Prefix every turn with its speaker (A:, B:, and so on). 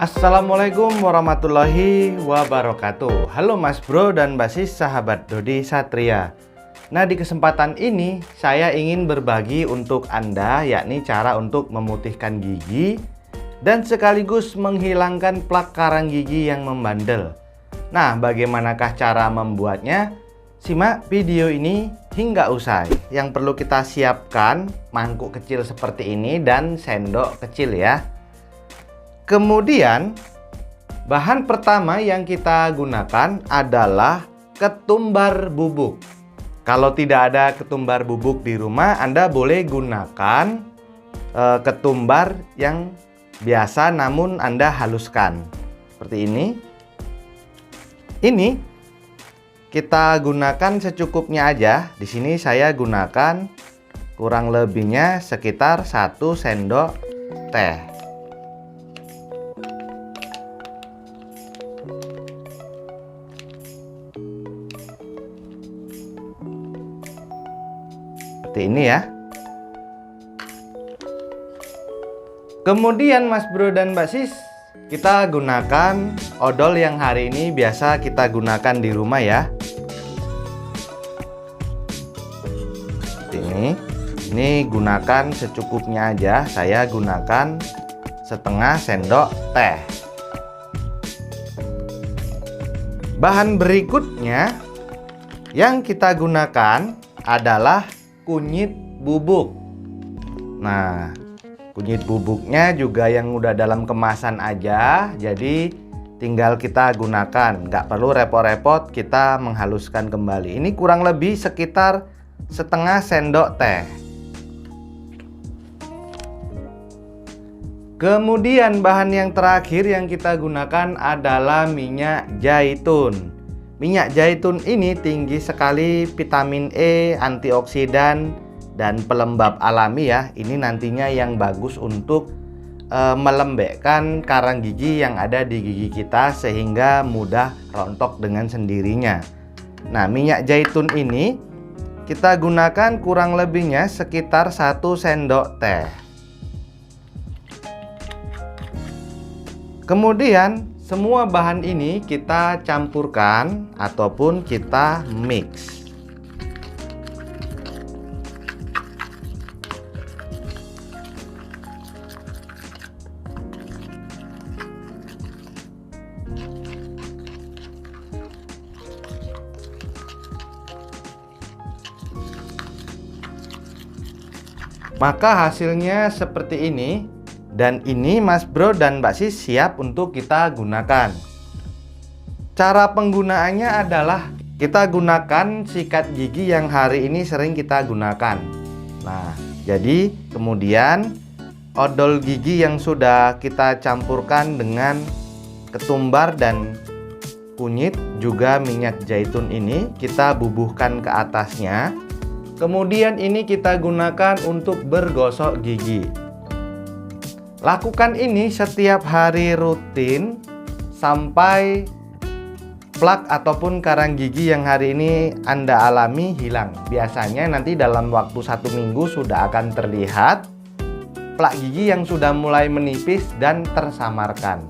A: Assalamualaikum warahmatullahi wabarakatuh. Halo Mas Bro dan Mbak Sis, sahabat Dodi Satria. Nah, di kesempatan ini saya ingin berbagi untuk Anda, yakni cara untuk memutihkan gigi dan sekaligus menghilangkan plak karang gigi yang membandel. Nah, bagaimanakah cara membuatnya? Simak video ini hingga usai. Yang perlu kita siapkan mangkuk kecil seperti ini dan sendok kecil ya. Kemudian bahan pertama yang kita gunakan adalah ketumbar bubuk. Kalau tidak ada ketumbar bubuk di rumah, Anda boleh gunakan ketumbar yang biasa namun Anda haluskan. Seperti ini. Ini kita gunakan secukupnya aja. Di sini saya gunakan kurang lebihnya sekitar 1 sendok teh. Seperti ini ya. Kemudian Mas Bro dan Mbak Sis, kita gunakan odol yang hari ini biasa kita gunakan di rumah ya. Seperti ini. Ini gunakan secukupnya aja. Saya gunakan setengah sendok teh. Bahan berikutnya yang kita gunakan adalah kunyit bubuk. Nah, kunyit bubuknya juga yang udah dalam kemasan aja, jadi tinggal kita gunakan, nggak perlu repot-repot kita menghaluskan kembali. Ini kurang lebih sekitar setengah sendok teh. Kemudian bahan yang terakhir yang kita gunakan adalah minyak zaitun. Minyak zaitun ini tinggi sekali vitamin E, antioksidan, dan pelembab alami ya. Ini nantinya yang bagus untuk melembekkan karang gigi yang ada di gigi kita sehingga mudah rontok dengan sendirinya. Nah, minyak zaitun ini kita gunakan kurang lebihnya sekitar 1 sendok teh. Kemudian semua bahan ini kita campurkan ataupun kita mix. Maka hasilnya seperti ini. Dan ini Mas Bro dan Mbak Sis siap untuk kita gunakan. Cara penggunaannya adalah kita gunakan sikat gigi yang hari ini sering kita gunakan. Nah, jadi kemudian odol gigi yang sudah kita campurkan dengan ketumbar dan kunyit juga minyak zaitun ini kita bubuhkan ke atasnya. Kemudian ini kita gunakan untuk bergosok gigi. Lakukan ini setiap hari rutin sampai plak ataupun karang gigi yang hari ini Anda alami hilang. Biasanya nanti dalam waktu 1 minggu sudah akan terlihat plak gigi yang sudah mulai menipis dan tersamarkan.